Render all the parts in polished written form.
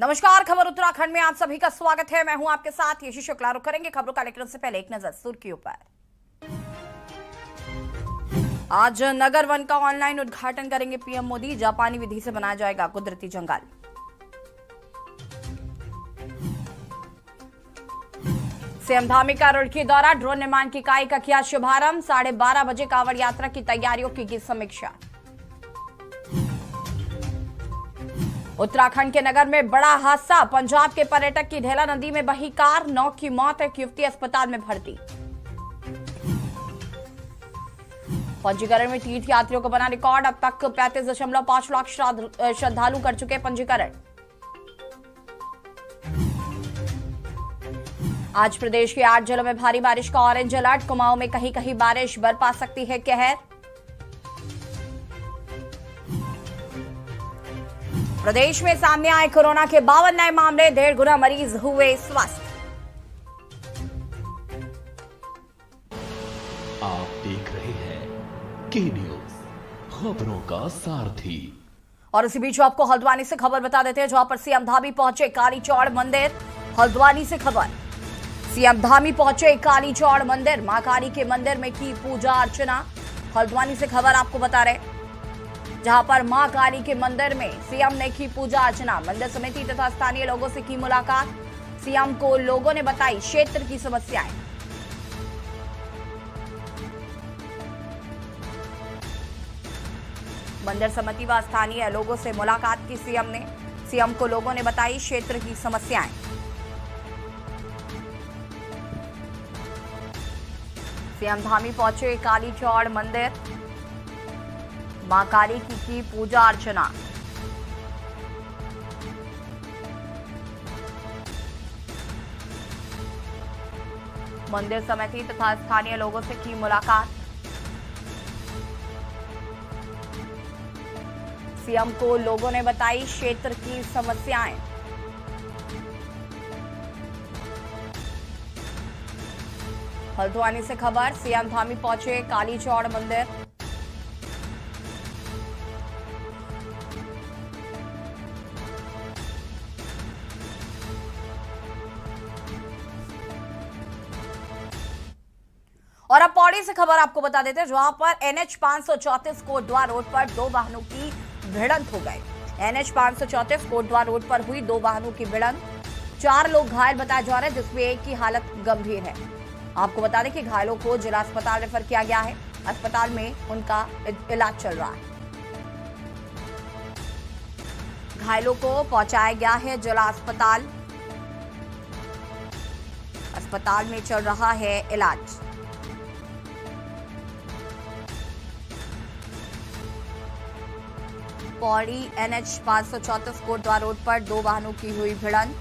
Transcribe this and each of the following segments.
नमस्कार, खबर उत्तराखंड में आप सभी का स्वागत है। मैं हूं आपके साथ यशी शुक्ला। रुक करेंगे खबरों का, लेकिन उससे पहले एक नजर सुर्खियों पर। आज नगर वन का ऑनलाइन उद्घाटन करेंगे पीएम मोदी। जापानी विधि से बनाया जाएगा कुदरती जंगल। सीएम धामी का रुड़की दौरा, ड्रोन निर्माण की इकाई का किया शुभारंभ। 12:30 बजे कांवड़ यात्रा की तैयारियों की समीक्षा। उत्तराखंड के नगर में बड़ा हादसा, पंजाब के पर्यटक की ढेला नदी में बही कार, 9 की मौत, एक युवती अस्पताल में भर्ती। पंजीकरण में तीर्थ यात्रियों को बना रिकॉर्ड, अब तक 35.5 लाख श्रद्धालु कर चुके पंजीकरण। आज प्रदेश के 8 जिलों में भारी बारिश का ऑरेंज अलर्ट, कुमाऊं में कहीं कहीं बारिश बरपा सकती है कहर। प्रदेश में सामने आए कोरोना के 52 नए मामले, 1.5 गुना मरीज हुए स्वस्थ। आप देख रहे हैं के न्यूज, खबरों का सारथी। और इसी बीच आपको हल्द्वानी से खबर बता देते हैं, जहां पर सीएम धामी पहुंचे काली चौड़ मंदिर। हल्द्वानी से खबर, सीएम धामी पहुंचे काली चौड़ मंदिर, मां काली के मंदिर में की पूजा अर्चना। हल्द्वानी से खबर आपको बता रहे, जहां पर मां काली के मंदिर में सीएम ने की पूजा अर्चना। मंदिर समिति तथा स्थानीय लोगों से की मुलाकात। सीएम को लोगों ने बताई क्षेत्र की समस्याएं। मंदिर समिति व स्थानीय लोगों से मुलाकात की सीएम ने। सीएम को लोगों ने बताई क्षेत्र की समस्याएं। सीएम धामी पहुंचे काली चौड़ मंदिर, मां काली की पूजा अर्चना। मंदिर समिति तथा स्थानीय लोगों से की मुलाकात। सीएम को लोगों ने बताई क्षेत्र की समस्याएं। हल्द्वानी से खबर, सीएम धामी पहुंचे काली चौड़ मंदिर। और अब पौड़ी से खबर आपको बता देते हैं, जहां पर NH 534 कोटद्वा रोड पर 2 वाहनों की भिड़ंत हो गई। NH 534 कोटद्वा रोड पर हुई 2 वाहनों की भिड़ंत, 4 लोग घायल बताए जा रहे हैं, जिसमें एक की हालत गंभीर है। आपको बता दें कि घायलों को जिला अस्पताल रेफर किया गया है। अस्पताल में उनका इलाज चल रहा है। घायलों को पहुंचाया गया है जिला अस्पताल। अस्पताल में चल रहा है इलाज। पौड़ी NH 534 कोटद्वा रोड पर 2 वाहनों की हुई भिड़ंत।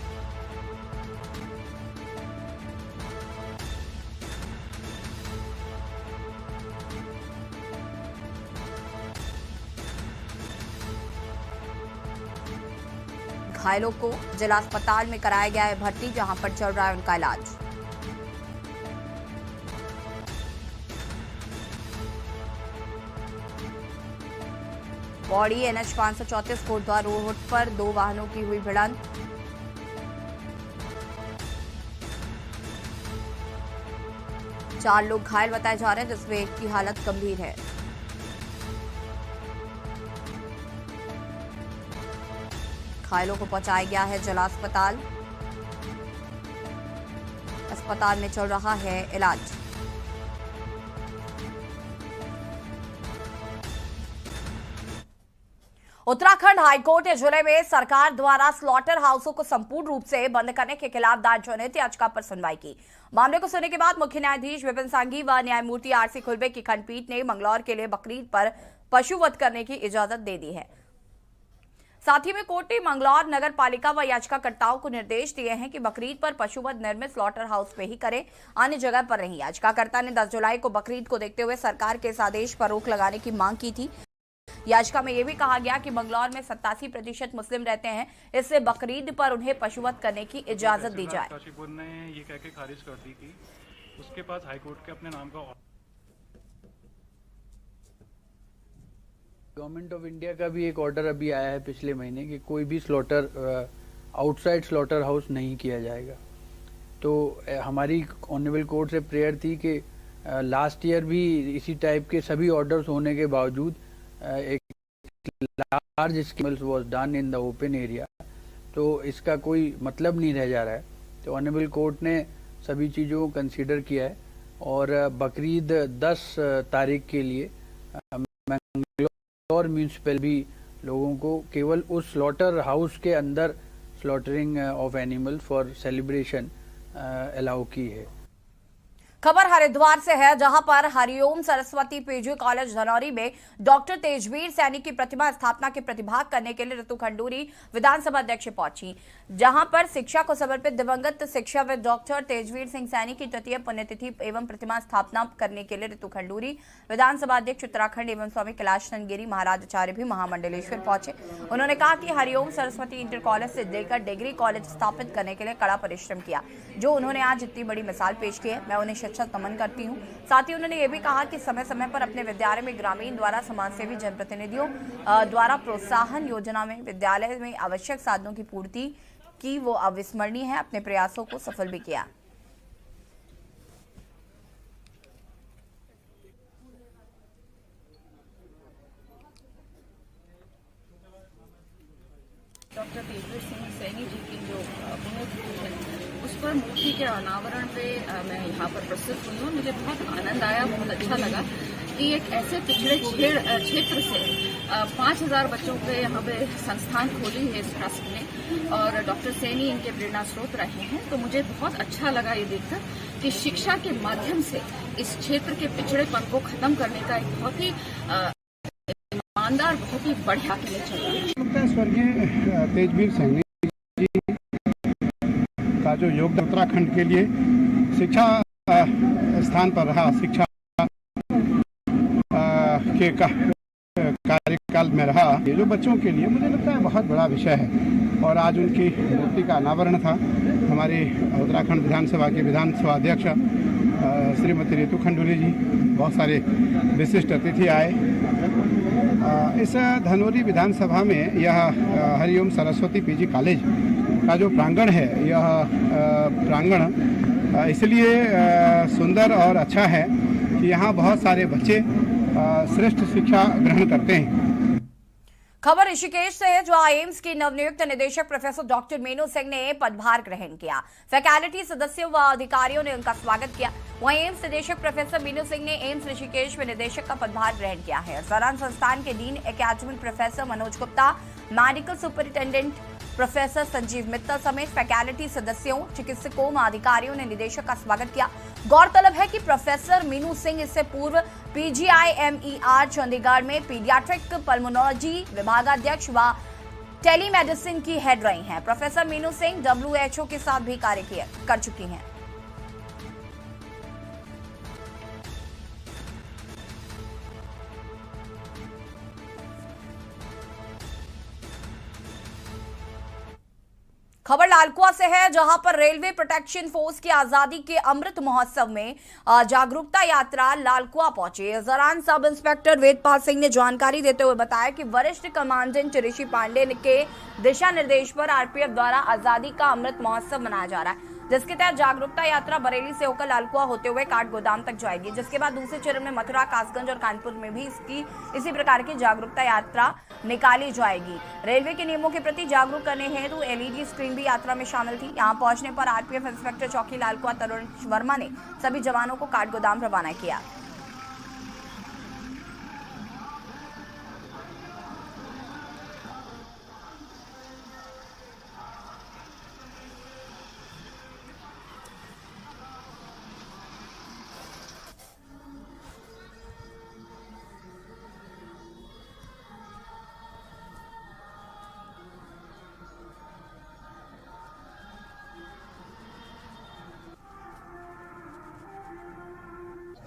घायलों को जिला अस्पताल में कराया गया है भर्ती, जहां पर चल रहा है उनका इलाज। पौड़ी NH 534 कोटद्वा रोड पर 2 वाहनों की हुई भिड़ंत। चार लोग घायल बताए जा रहे हैं, जिसमें एक की हालत गंभीर है। घायलों को पहुंचाया गया है जिला अस्पताल। अस्पताल में चल रहा है इलाज। उत्तराखंड हाईकोर्ट ने जुलाई में सरकार द्वारा स्लॉटर हाउसों को संपूर्ण रूप से बंद करने के खिलाफ दायर जनहित याचिका पर सुनवाई की। मामले को सुनने के बाद मुख्य न्यायाधीश विपिन सांघी व न्यायमूर्ति RC खुल्बे की खंडपीठ ने मंगलौर के लिए बकरीद पर पशुवध करने की इजाजत दे दी है। साथ ही में कोर्ट ने मंगलौर नगर पालिका व याचिकाकर्ताओं को निर्देश दिए हैं कि बकरीद पर पशुवध निर्मित स्लॉटर हाउस पे ही करें, अन्य जगह पर नहीं। याचिकाकर्ता ने 10 जुलाई को बकरीद को देखते हुए सरकार के इस आदेश पर रोक लगाने की मांग की थी। याचिका में यह भी कहा गया कि मंगलौर में 87% मुस्लिम रहते हैं, इससे बकरीद पर उन्हें पशुवध करने की इजाजत दी जाए। काशीपुर ने ये कह के खारिज कर दी कि उसके पास हाईकोर्ट के अपने नाम का गवर्नमेंट ऑफ इंडिया का भी एक ऑर्डर अभी आया है पिछले महीने कि कोई भी स्लॉटर आउटसाइड स्लॉटर हाउस नहीं किया जाएगा। तो हमारी ऑनरेबल कोर्ट से प्रेयर थी कि लास्ट ईयर भी इसी टाइप के सभी ऑर्डर्स होने के बावजूद एक large scale was done in the open area, तो इसका कोई मतलब नहीं रह जा रहा है। तो ऑनरेबल कोर्ट ने सभी चीज़ों को कंसीडर किया है और बकरीद 10 तारीख के लिए मैंगलोर म्यूनिसिपल भी लोगों को केवल उस स्लॉटर हाउस के अंदर slaughtering of animal for celebration allow की है। खबर हरिद्वार से है, जहां पर हरिओम सरस्वती पीजी कॉलेज धनौरी में डॉक्टर तेजवीर सैनी की प्रतिमा स्थापना के प्रतिभाग करने के लिए ऋतु खंडूरी विधानसभा अध्यक्ष पहुंची, जहां पर शिक्षा को समर्पित दिवंगत शिक्षाविद डॉक्टर तेजवीर सिंह सैनी की तृतीय पुण्यतिथि एवं प्रतिमा स्थापना करने के लिए ऋतु खंडूरी विधानसभा अध्यक्ष उत्तराखंड एवं स्वामी कैलाश चंद गिरी महाराज आचार्य भी महामंडलेश्वर पहुंचे। उन्होंने कहा कि हरिओम सरस्वती इंटर कॉलेज से लेकर डिग्री कॉलेज स्थापित करने के लिए कड़ा परिश्रम किया, जो उन्होंने आज इतनी बड़ी मिसाल पेश की है। मैं उन्हें नमन करती हूं। साथ ही उन्होंने ये भी कहा कि समय समय पर अपने विद्यालय में ग्रामीण द्वारा समाजसेवी जनप्रतिनिधियों द्वारा प्रोत्साहन योजना में विद्यालय में आवश्यक साधनों की पूर्ति की वो अविस्मरणीय है। अपने प्रयासों को सफल भी किया। डॉक्टर तेजवीर सिंह सैनी जी की जो पुण्यतिथि है उस पर मूर्ति के अनावरण पे मैं यहाँ पर प्रस्तुत हुई हूँ। मुझे बहुत आनंद आया, बहुत अच्छा लगा कि एक ऐसे पिछड़े क्षेत्र से 5000 बच्चों के यहाँ पे संस्थान खोली है इस ट्रस्ट ने और डॉक्टर सैनी इनके प्रेरणा स्रोत रहे हैं। तो मुझे बहुत अच्छा लगा ये देखकर कि शिक्षा के माध्यम से इस क्षेत्र के पिछड़ेपन को खत्म करने का एक बहुत ही ईमानदार, बहुत ही बढ़िया के लिए चल रहा है। स्वर्गीय तेजवीर सैनी जी का जो योगदान उत्तराखंड के लिए शिक्षा स्थान पर रहा, शिक्षा के कार्यकाल में रहा, ये जो बच्चों के लिए मुझे लगता है बहुत बड़ा विषय है। और आज उनकी मूर्ति का अनावरण था। हमारी उत्तराखंड विधानसभा के विधानसभा अध्यक्ष श्रीमती ऋतु खंडूरी जी, बहुत सारे विशिष्ट अतिथि आए। इस धनौरी विधानसभा में यह हरिओम सरस्वती पीजी कॉलेज का जो प्रांगण है, यह प्रांगण इसलिए सुंदर और अच्छा है कि यहाँ बहुत सारे बच्चे श्रेष्ठ शिक्षा ग्रहण करते हैं। खबर ऋषिकेश से है, जो एम्स की नवनियुक्त निदेशक प्रोफेसर डॉक्टर मीनू सिंह ने पदभार ग्रहण किया। फैकल्टी सदस्यों व अधिकारियों ने उनका स्वागत किया। वहीं एम्स निदेशक प्रोफेसर मीनू सिंह ने एम्स ऋषिकेश में निदेशक का पदभार ग्रहण किया है। इस दौरान संस्थान के dean academic professor Manoj Gupta, medical superintendent professor Sanjeev Mittal समेत फैकल्टी सदस्यों, चिकित्सकों व अधिकारियों ने निदेशक का स्वागत किया। गौरतलब है कि प्रोफेसर मीनू सिंह इससे पूर्व PGIMER चंडीगढ़ में पीडियाट्रिक पल्मोनोलॉजी विभागाध्यक्ष व टेलीमेडिसिन की हेड रही हैं। प्रोफेसर मीनू सिंह WHO के साथ भी कार्य कर चुकी हैं। खबर लालकुआ से है, जहां पर रेलवे प्रोटेक्शन फोर्स की आजादी के अमृत महोत्सव में जागरूकता यात्रा लालकुआ पहुंची। इस दौरान सब इंस्पेक्टर वेदपाल सिंह ने जानकारी देते हुए बताया कि वरिष्ठ कमांडेंट ऋषि पांडे के दिशा निर्देश पर RPF द्वारा आजादी का अमृत महोत्सव मनाया जा रहा है, जिसके तहत जागरूकता यात्रा बरेली से होकर लालकुआ होते हुए काठगोदाम तक जाएगी, जिसके बाद दूसरे चरण में मथुरा, कासगंज और कानपुर में भी इसी प्रकार की जागरूकता यात्रा निकाली जाएगी। रेलवे के नियमों के प्रति जागरूक करने हेतु LED स्क्रीन भी यात्रा में शामिल थी। यहां पहुंचने पर RPF इंस्पेक्टर चौकी लालकुआ तरुण वर्मा ने सभी जवानों को काठगोदाम रवाना किया।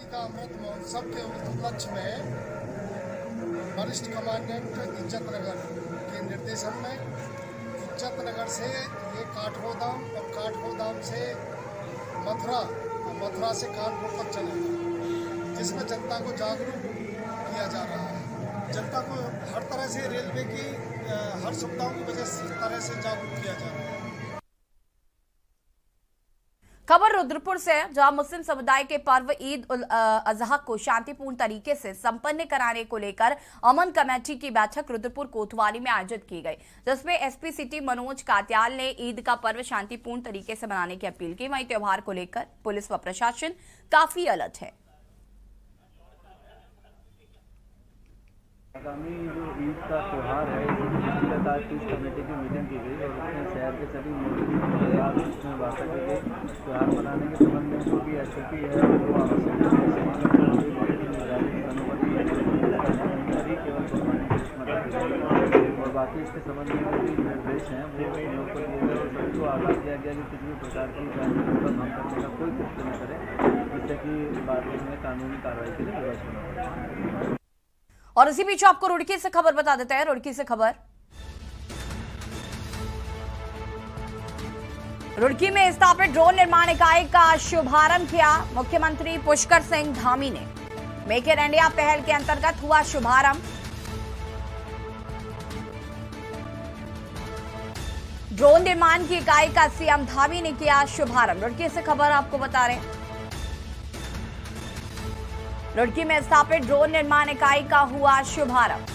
का अमृत महोत्सव के उपलक्ष्य में वरिष्ठ कमांडेंट इज्जत नगर के निर्देशन में इज्जत नगर से ये काठगोदाम और काठगोदाम से मथुरा और मथुरा से कानपुर तक चलेगा, जिसमें जनता को जागरूक किया जा रहा है। जनता को हर तरह से रेलवे की हर सुविधाओं की वजह से तरह से जागरूक किया जा रहा है। खबर रुद्रपुर से है, जहां मुस्लिम समुदाय के पर्व ईद उल अजहा को शांतिपूर्ण तरीके से संपन्न कराने को लेकर अमन कमेटी की बैठक रुद्रपुर कोतवाली में आयोजित की गई, जिसमें एसपी सिटी मनोज कात्याल ने ईद का पर्व शांतिपूर्ण तरीके से मनाने की अपील की। वहीं त्योहार को लेकर पुलिस व प्रशासन काफी अलर्ट है। आगामी जो ईद का त्यौहार है, इसकी दृष्टिगत आज की कमेटी की मीटिंग की गई और उसमें शहर के सभी मौजूद में बात की गई। त्यौहार मनाने के संबंध में जो भी एसओपी है वो आवश्यक और बाकी इसके संबंध में जो भी निर्देश हैं वो उन लोग को दिए गए और सभी को आगाह किया गया कि किसी भी प्रकार की जानकारी का भंग करने का कोई कृत्य न करें, जिससे कि बाद में कानूनी कार्रवाई के लिए व्यवस्था हो। और इसी बीच आपको रुड़की से खबर बता देते हैं। रुड़की से खबर, रुड़की में स्थापित ड्रोन निर्माण इकाई का शुभारंभ किया मुख्यमंत्री पुष्कर सिंह धामी ने। मेक इन इंडिया पहल के अंतर्गत हुआ शुभारंभ। ड्रोन निर्माण की इकाई का सीएम धामी ने किया शुभारंभ। रुड़की से खबर आपको बता रहे हैं, रुड़की में स्थापित ड्रोन निर्माण इकाई का हुआ शुभारंभ।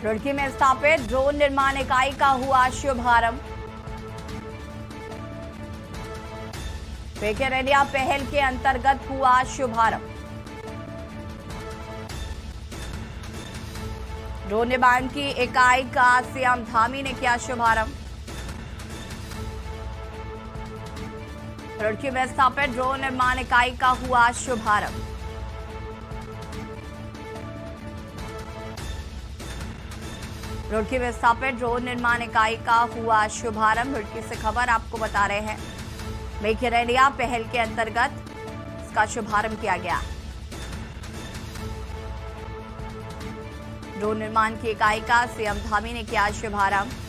रुड़की में स्थापित ड्रोन निर्माण इकाई का हुआ शुभारंभ। मेक इन इंडिया पहल के अंतर्गत हुआ शुभारंभ। ड्रोन निर्माण की इकाई का सीएम धामी ने किया शुभारंभ। रुड़की में स्थापित ड्रोन निर्माण इकाई का हुआ शुभारंभ। रुड़की में स्थापित ड्रोन निर्माण इकाई का हुआ शुभारंभ। रुड़की से खबर आपको बता रहे हैं, मेक इन इंडिया पहल के अंतर्गत इसका शुभारंभ किया गया। ड्रोन निर्माण की इकाई का सीएम धामी ने किया शुभारंभ।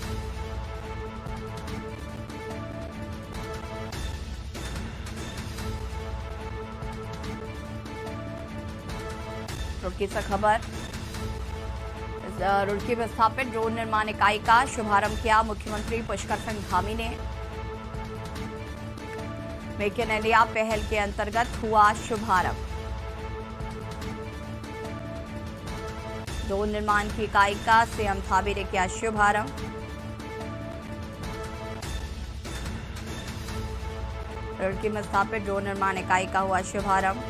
रुड़की से खबर, रुड़की में स्थापित ड्रोन निर्माण इकाई का शुभारंभ किया मुख्यमंत्री पुष्कर सिंह धामी ने। मेक इन इंडिया पहल के अंतर्गत हुआ शुभारंभ। ड्रोन निर्माण की इकाई का सीएम धामी ने किया शुभारंभ। रुड़की में स्थापित ड्रोन निर्माण इकाई का हुआ शुभारंभ।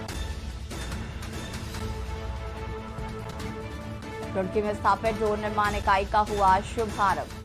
रुड़की में स्थापित ड्रोन निर्माण इकाई का हुआ शुभारंभ।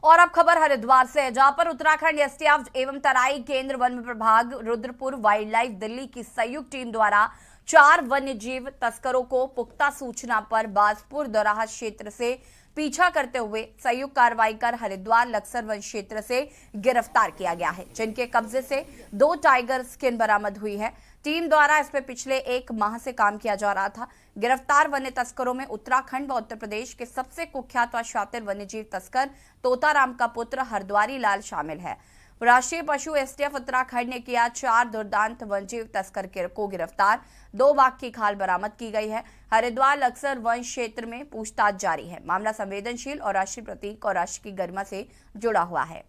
और अब खबर हरिद्वार से है, जहां पर उत्तराखंड एसटीएफ एवं तराई केंद्र वन विभाग रुद्रपुर वाइल्ड लाइफ दिल्ली की संयुक्त टीम द्वारा 4 वन्यजीव तस्करों को पुख्ता सूचना पर बाजपुर दोराहा क्षेत्र से पीछा करते हुए संयुक्त कार्रवाई कर हरिद्वार लक्सर वन क्षेत्र से गिरफ्तार किया गया है, जिनके कब्जे से 2 टाइगर स्किन बरामद हुई है। टीम द्वारा इस पर पिछले 1 माह से काम किया जा रहा था। गिरफ्तार वन्य तस्करों में उत्तराखंड व उत्तर प्रदेश के सबसे कुख्यात व शातिर वन्यजीव तस्कर तोताराम का पुत्र हरद्वारी लाल शामिल है। राष्ट्रीय पशु एसटीएफ उत्तराखंड ने किया 4 दुर्दांत वन्यजीव तस्कर को गिरफ्तार। 2 बाघ की खाल बरामद की गई है। हरिद्वार लक्सर वन क्षेत्र में पूछताछ जारी है। मामला संवेदनशील और राष्ट्रीय प्रतीक और राष्ट्र की गरिमा से जुड़ा हुआ है।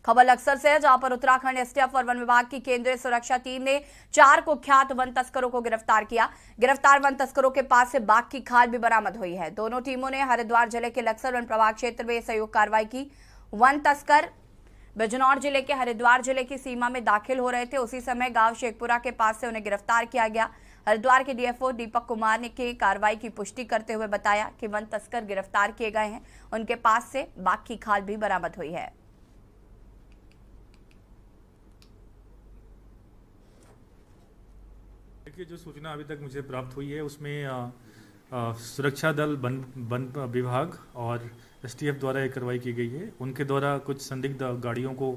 खबर लक्सर से है, जहां पर उत्तराखंड एसटीएफ और वन विभाग की केंद्रीय सुरक्षा टीम ने 4 कुख्यात वन तस्करों को गिरफ्तार किया। गिरफ्तार वन तस्करों के पास से बाघ की खाल भी बरामद हुई है। दोनों टीमों ने हरिद्वार जिले के लक्सर वन प्रभाग क्षेत्र में संयुक्त कार्रवाई की। वन तस्कर बिजनौर जिले के हरिद्वार जिले की सीमा में दाखिल हो रहे थे। उसी समय गांव शेखपुरा के पास से उन्हें गिरफ्तार किया गया। हरिद्वार के डीएफओ दीपक कुमार ने की कार्रवाई की पुष्टि करते हुए बताया कि वन तस्कर गिरफ्तार किए गए हैं। उनके पास से बाघ की खाल भी बरामद हुई है। देखिए, जो सूचना अभी तक मुझे प्राप्त हुई है उसमें सुरक्षा दल, वन विभाग और STF द्वारा एक कार्रवाई की गई है। उनके द्वारा कुछ संदिग्ध गाड़ियों को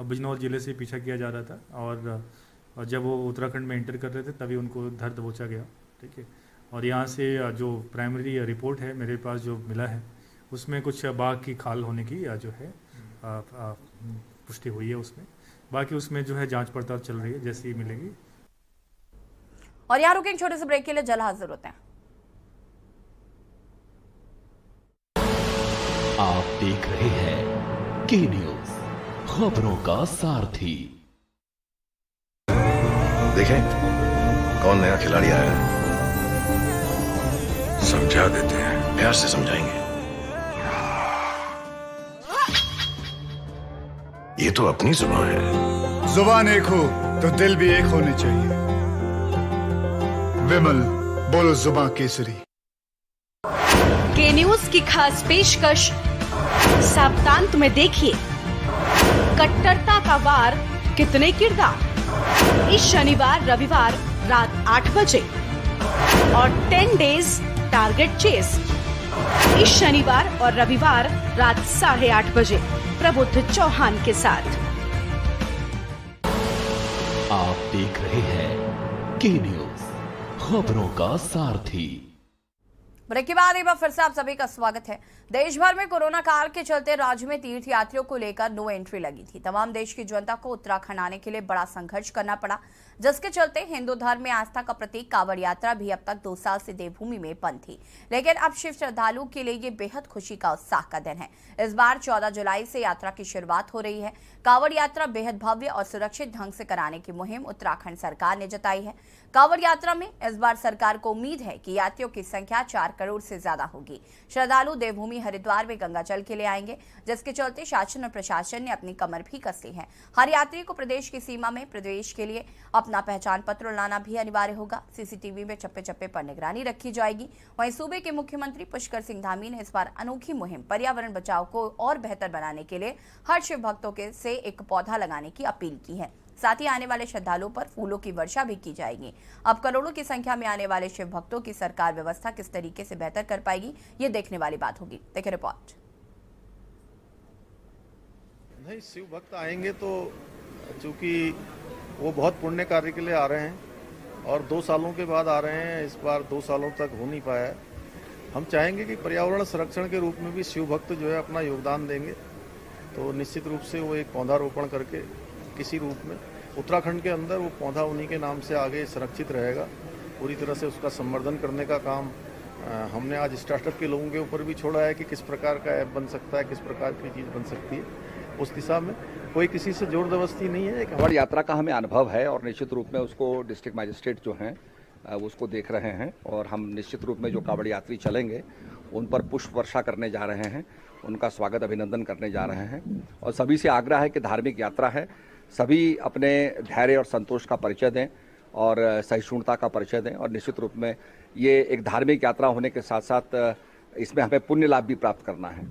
बिजनौर जिले से पीछा किया जा रहा था और जब वो उत्तराखंड में एंटर कर रहे थे तभी उनको धर दबोचा गया। ठीक है, और यहाँ से जो प्राइमरी रिपोर्ट है मेरे पास जो मिला है उसमें कुछ बाघ की खाल होने की जो है पुष्टि हुई है उसमें। बाकी उसमें जो है जांच पड़ताल चल रही है, जैसे ही मिलेगी। और यहाँ रुकेंगे छोटे से ब्रेक के लिए, जल्द हाजिर होते हैं। आप देख रहे हैं के न्यूज, खबरों का सारथी। देखें कौन नया खिलाड़ी आया है, समझा देते हैं, प्यार से समझाएंगे। ये तो अपनी जुबान है। जुबान एक हो तो दिल भी एक होने चाहिए। विमल, बोलो जुबान केसरी। के न्यूज की खास पेशकश, सप्तांत में देखिए कट्टरता का वार कितने किरदार, इस शनिवार रविवार रात 8 बजे और 10 डेज टारगेट चेस इस शनिवार और रविवार रात 8:30 बजे प्रबुद्ध चौहान के साथ। आप देख रहे हैं के न्यूज, खबरों का सारथी। ब्रेक के बाद एक बार फिर से आप सभी का स्वागत है। देश भर में कोरोना काल के चलते राज्य में तीर्थ यात्रियों को लेकर नो एंट्री लगी थी। तमाम देश की जनता को उत्तराखंड आने के लिए बड़ा संघर्ष करना पड़ा, जिसके चलते हिंदू धर्म में आस्था का प्रतीक कांवड़ यात्रा भी अब तक 2 साल से देवभूमि में बंद थी। लेकिन अब शिव श्रद्धालुओं के लिए ये बेहद खुशी का उत्साह का दिन है। इस बार 14 जुलाई से यात्रा की शुरुआत हो रही है। कांवड़ यात्रा बेहद भव्य और सुरक्षित ढंग से कराने की मुहिम उत्तराखंड सरकार ने जताई है। कांवड़ यात्रा में इस बार सरकार को उम्मीद है कि यात्रियों की संख्या 4 करोड़ से ज्यादा होगी। श्रद्धालु देवभूमि हरिद्वार में गंगा जल के लिए आएंगे, जिसके चलते शासन और प्रशासन ने अपनी कमर भी कस ली है। हर यात्री को प्रदेश की सीमा में प्रवेश के लिए अपना पहचान पत्र लाना भी अनिवार्य होगा। CCTV में चप्पे चप्पे पर निगरानी रखी जाएगी। वहीं सूबे के मुख्यमंत्री पुष्कर सिंह धामी ने इस बार अनोखी मुहिम पर्यावरण बचाव को और बेहतर बनाने के लिए हर शिव भक्तों के से एक पौधा लगाने की अपील की है। साथ ही आने वाले श्रद्धालुओं पर फूलों की वर्षा भी की जाएगी। अब करोड़ों की संख्या में आने वाले शिव भक्तों की सरकार व्यवस्था किस तरीके से बेहतर कर पाएगी, ये देखने वाली बात होगी। देखिए रिपोर्ट। नहीं, शिव भक्त आएंगे तो चूंकि वो बहुत पुण्य कार्य के लिए आ रहे हैं और 2 सालों के बाद आ रहे हैं, इस बार 2 सालों तक हो नहीं पाया। हम चाहेंगे कि पर्यावरण संरक्षण के रूप में भी शिव भक्त जो है अपना योगदान देंगे, तो निश्चित रूप से वो एक पौधारोपण करके किसी रूप में उत्तराखंड के अंदर वो पौधा उन्हीं के नाम से आगे संरक्षित रहेगा। पूरी तरह से उसका संवर्धन करने का काम हमने आज स्टार्टअप के लोगों के ऊपर भी छोड़ा है कि किस प्रकार का ऐप बन सकता है, किस प्रकार की चीज़ बन सकती है। उस दिशा में कोई किसी से जोर जबरदस्ती नहीं है। कांवड़ यात्रा का हमें अनुभव है और निश्चित रूप में उसको डिस्ट्रिक्ट मजिस्ट्रेट जो हैं वो उसको देख रहे हैं और हम निश्चित रूप में जो कांवड़ यात्री चलेंगे उन पर पुष्प वर्षा करने जा रहे हैं, उनका स्वागत अभिनंदन करने जा रहे हैं। और सभी से आग्रह है कि धार्मिक यात्रा है, सभी अपने धैर्य और संतोष का परिचय दें और सहिष्णुता का परिचय दें। और निश्चित रूप में ये एक धार्मिक यात्रा होने के साथ साथ इसमें हमें पुण्य लाभ भी प्राप्त करना है।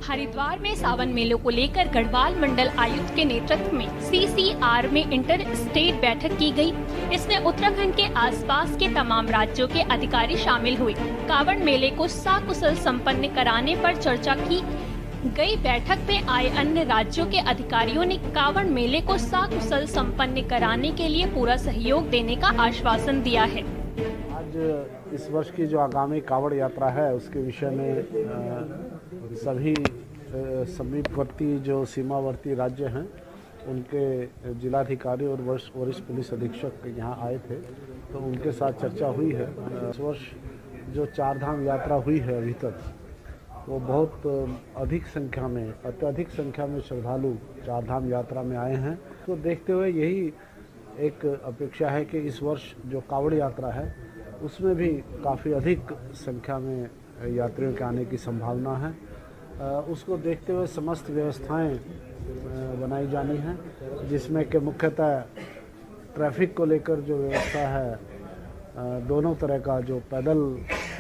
हरिद्वार में सावन मेलों को लेकर गढ़वाल मंडल आयुक्त के नेतृत्व में CCR में इंटर स्टेट बैठक की गई। इसमें उत्तराखंड के आसपास के तमाम राज्यों के अधिकारी शामिल हुए। कांवड़ मेले को सकुशल संपन्न कराने पर चर्चा की गई। बैठक में आए अन्य राज्यों के अधिकारियों ने कांवड़ मेले को सकुशल संपन्न कराने के लिए पूरा सहयोग देने का आश्वासन दिया है। आज इस वर्ष की जो आगामी कांवड़ यात्रा है उसके विषय में सभी समीपवर्ती जो सीमावर्ती राज्य हैं उनके जिलाधिकारी और वरिष्ठ पुलिस अधीक्षक यहाँ आए थे, तो उनके साथ चर्चा हुई है। इस वर्ष जो 4 धाम यात्रा हुई है अभी तक, वो बहुत अधिक संख्या में, अत्यधिक संख्या में श्रद्धालु 4 धाम यात्रा में आए हैं। तो देखते हुए यही एक अपेक्षा है कि इस वर्ष जो कांवड़ यात्रा है उसमें भी काफ़ी अधिक संख्या में यात्रियों के आने की संभावना है। उसको देखते हुए समस्त व्यवस्थाएं बनाई जानी हैं, जिसमें कि मुख्यतः ट्रैफिक को लेकर जो व्यवस्था है, दोनों तरह का जो पैदल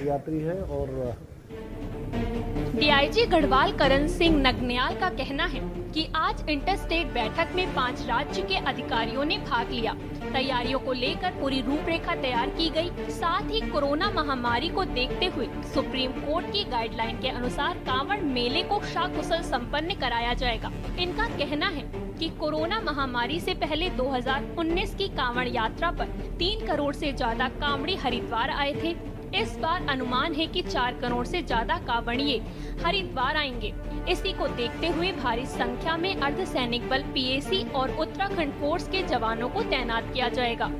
यात्री है और डीआईजी गढ़वाल करण सिंह नगन्याल का कहना है कि आज इंटर स्टेट बैठक में 5 राज्य के अधिकारियों ने भाग लिया। तैयारियों को लेकर पूरी रूपरेखा तैयार की गई। साथ ही कोरोना महामारी को देखते हुए सुप्रीम कोर्ट की गाइडलाइन के अनुसार कांवड़ मेले को शाकुशल संपन्न कराया जाएगा। इनका कहना है कि कोरोना महामारी से पहले 2019 की कांवड़ यात्रा पर 3 करोड़ से ज्यादा कांवड़ी हरिद्वार आए थे। इस बार अनुमान है कि 4 करोड़ से ज्यादा कांवड़िए हरिद्वार आएंगे। इसी को देखते हुए भारी संख्या में अर्धसैनिक बल पीएसी और उत्तराखंड फोर्स के जवानों को तैनात किया जाएगा।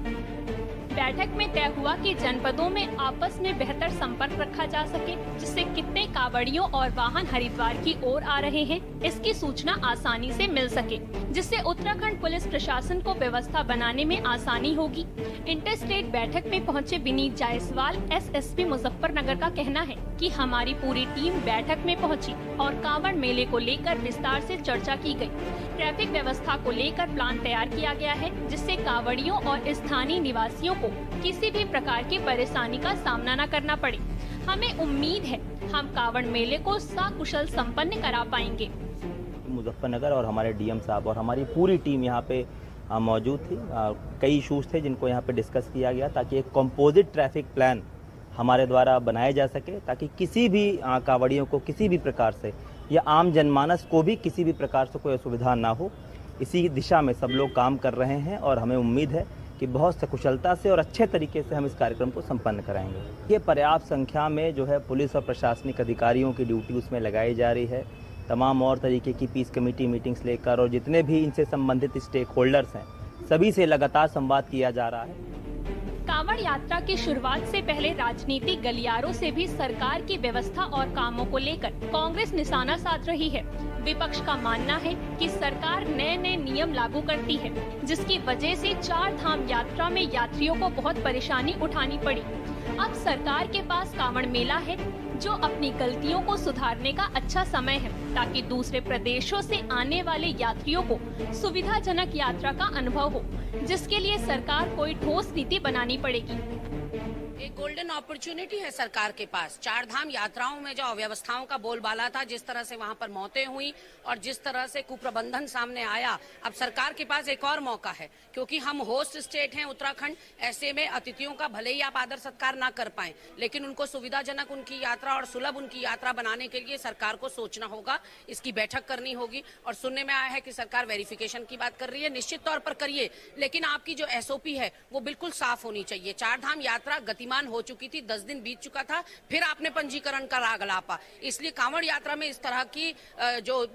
बैठक में तय हुआ कि जनपदों में आपस में बेहतर संपर्क रखा जा सके, जिससे कितने कांवड़ियों और वाहन हरिद्वार की ओर आ रहे हैं इसकी सूचना आसानी से मिल सके, जिससे उत्तराखंड पुलिस प्रशासन को व्यवस्था बनाने में आसानी होगी। इंटर स्टेट बैठक में पहुंचे विनीत जायसवाल एसएसपी मुजफ्फरनगर का कहना है कि हमारी पूरी टीम बैठक में पहुंची और कांवड़ मेले को लेकर विस्तार से चर्चा की गई। ट्रैफिक व्यवस्था को लेकर प्लान तैयार किया गया है, जिससे कांवड़ियों और स्थानीय निवासियों को किसी भी प्रकार की परेशानी का सामना न करना पड़े। हमें उम्मीद है हम कांवड़ मेले को सकुशल संपन्न करा पाएंगे। मुजफ्फरनगर और हमारे डीएम साहब और हमारी पूरी टीम यहाँ पे मौजूद थी। कई इशूज़ थे जिनको यहाँ पे डिस्कस किया गया, ताकि एक कंपोजिट ट्रैफिक प्लान हमारे द्वारा बनाया जा सके, ताकि किसी भी कांवड़ियों को किसी भी प्रकार से या आम जनमानस को भी किसी भी प्रकार से कोई असुविधा ना हो। इसी दिशा में सब लोग काम कर रहे हैं और हमें उम्मीद है कि बहुत सकुशलता से और अच्छे तरीके से हम इस कार्यक्रम को संपन्न कराएंगे। ये पर्याप्त संख्या में जो है पुलिस और प्रशासनिक अधिकारियों की ड्यूटी उसमें लगाई जा रही है। तमाम और तरीके की पीस कमेटी मीटिंग्स लेकर और जितने भी इनसे संबंधित स्टेक होल्डर्स हैं सभी से लगातार संवाद किया जा रहा है। कांवड़ यात्रा की शुरुआत से पहले राजनीतिक गलियारों से भी सरकार की व्यवस्था और कामों को लेकर कांग्रेस निशाना साध रही है। विपक्ष का मानना है कि सरकार नए नए नियम लागू करती है, जिसकी वजह से 4 धाम यात्रा में यात्रियों को बहुत परेशानी उठानी पड़ी। अब सरकार के पास कांवड़ मेला है, जो अपनी गलतियों को सुधारने का अच्छा समय है, ताकि दूसरे प्रदेशों से आने वाले यात्रियों को सुविधाजनक यात्रा का अनुभव हो, जिसके लिए सरकार कोई ठोस नीति बनानी पड़ेगी। एक गोल्डन अपॉर्चुनिटी है सरकार के पास। 4 धाम यात्राओं में जो अव्यवस्थाओं का बोलबाला था, जिस तरह से वहां पर मौतें हुई और जिस तरह से कुप्रबंधन सामने आया, अब सरकार के पास एक और मौका है, क्योंकि हम होस्ट स्टेट हैं उत्तराखंड। ऐसे में अतिथियों का भले ही आप आदर सत्कार ना कर पाएं, लेकिन उनको सुविधाजनक उनकी यात्रा और सुलभ उनकी यात्रा बनाने के लिए सरकार को सोचना होगा, इसकी बैठक करनी होगी। और सुनने में आया है कि सरकार वेरिफिकेशन की बात कर रही है। निश्चित तौर पर करिए, लेकिन आपकी जो एसओपी है वो बिल्कुल साफ होनी चाहिए। 4 धाम यात्रा गतिमान हो चुकी थी, 10 दिन बीत चुका था, फिर आपने पंजीकरण का राग लापा। इसलिए कांवड़ यात्रा में इस तरह की जो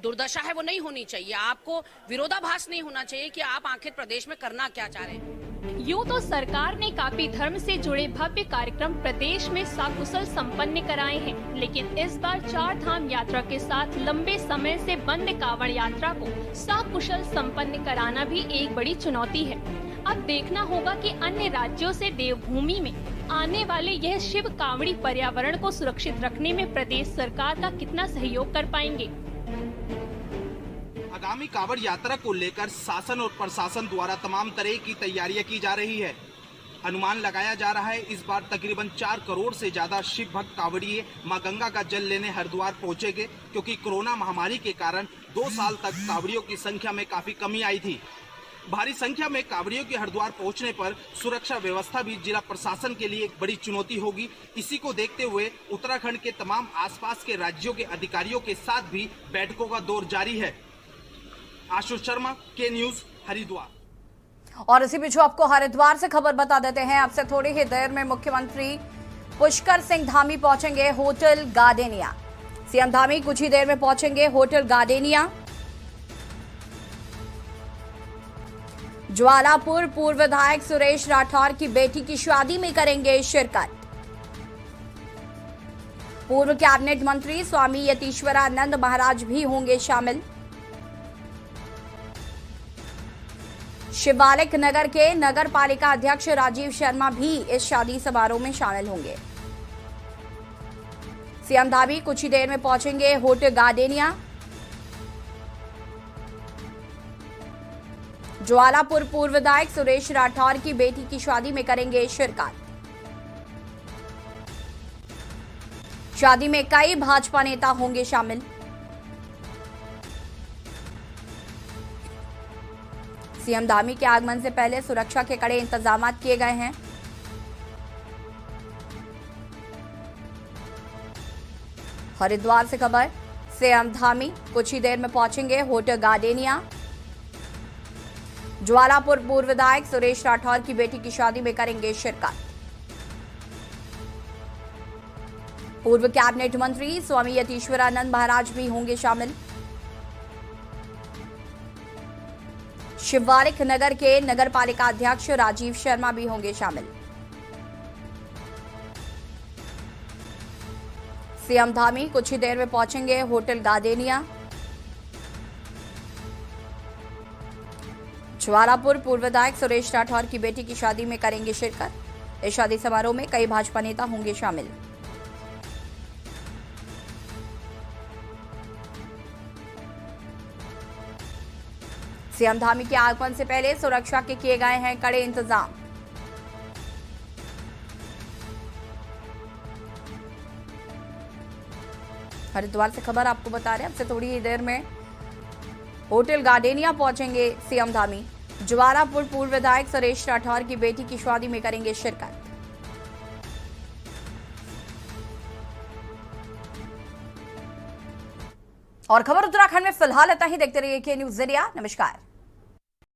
दुर्दशा है वो नहीं होनी चाहिए। आपको विरोधाभास नहीं होना चाहिए कि आप आखिर प्रदेश में करना क्या चाह रहे हैं। यूँ तो सरकार ने काफी धर्म से जुड़े भव्य कार्यक्रम प्रदेश में सकुशल संपन्न कराए हैं, लेकिन इस बार 4 धाम यात्रा के साथ लंबे समय से बंद कांवड़ यात्रा को सकुशल संपन्न कराना भी एक बड़ी चुनौती है। अब देखना होगा कि अन्य राज्यों से देवभूमि में आने वाले यह शिव कांवड़ी पर्यावरण को सुरक्षित रखने में प्रदेश सरकार का कितना सहयोग कर पाएंगे। आगामी कांवड़ यात्रा को लेकर शासन और प्रशासन द्वारा तमाम तरह की तैयारियां की जा रही है। अनुमान लगाया जा रहा है इस बार तकरीबन 4 करोड़ से ज्यादा शिव भक्त कांवड़िए मां गंगा का जल लेने हरिद्वार पहुंचेंगे, क्योंकि कोरोना महामारी के कारण 2 साल तक कांवड़ियों की संख्या में काफी कमी आई थी। भारी संख्या में कांवड़ियों के हरिद्वार पहुंचने पर सुरक्षा व्यवस्था भी जिला प्रशासन के लिए एक बड़ी चुनौती होगी। इसी को देखते हुए उत्तराखंड के तमाम आसपास के राज्यों के अधिकारियों के साथ भी बैठकों का दौर जारी है। आशुष शर्मा, के न्यूज, हरिद्वार। और इसी बीच आपको हरिद्वार से खबर बता देते हैं। अब से थोड़ी ही देर में मुख्यमंत्री पुष्कर सिंह धामी पहुंचेंगे होटल गार्डेनिया। सीएम धामी कुछ ही देर में पहुंचेंगे होटल गार्डेनिया। ज्वालापुर पूर्व विधायक सुरेश राठौर की बेटी की शादी में करेंगे शिरकत। पूर्व कैबिनेट मंत्री स्वामी यतीश्वरानंद महाराज भी होंगे शामिल। शिवालिक नगर के नगर पालिका अध्यक्ष राजीव शर्मा भी इस शादी समारोह में शामिल होंगे। सीएम धामी कुछ ही देर में पहुंचेंगे होटल गार्डेनिया। ज्वालापुर पूर्व विधायक सुरेश राठौर की बेटी की शादी में करेंगे शिरकत। शादी में कई भाजपा नेता होंगे शामिल। सीएम धामी के आगमन से पहले सुरक्षा के कड़े इंतजाम किए गए हैं। हरिद्वार से खबर, सीएम धामी कुछ ही देर में पहुंचेंगे होटल गार्डेनिया। ज्वालापुर पूर्व विधायक सुरेश राठौर की बेटी की शादी में करेंगे शिरकत। पूर्व कैबिनेट मंत्री स्वामी यतीश्वरानंद महाराज भी होंगे शामिल। शिवालिक नगर के नगर पालिका अध्यक्ष राजीव शर्मा भी होंगे शामिल। सीएम धामी कुछ ही देर में पहुंचेंगे होटल गार्डेनिया। ज्वालापुर पूर्व विधायक सुरेश राठौर की बेटी की शादी में करेंगे शिरकत। इस शादी समारोह में कई भाजपा नेता होंगे शामिल। सीएम धामी के आगमन से पहले सुरक्षा के किए गए हैं कड़े इंतजाम। हरिद्वार से खबर आपको बता रहे हैं, अब से थोड़ी ही देर में होटल गार्डेनिया पहुंचेंगे सीएम धामी। ज्वालापुर पूर्व विधायक सुरेश राठौर की बेटी की शादी में करेंगे शिरकत। और खबर उत्तराखंड में फिलहाल इतना ही। देखते रहिए के न्यूज़ ज़रिया। नमस्कार।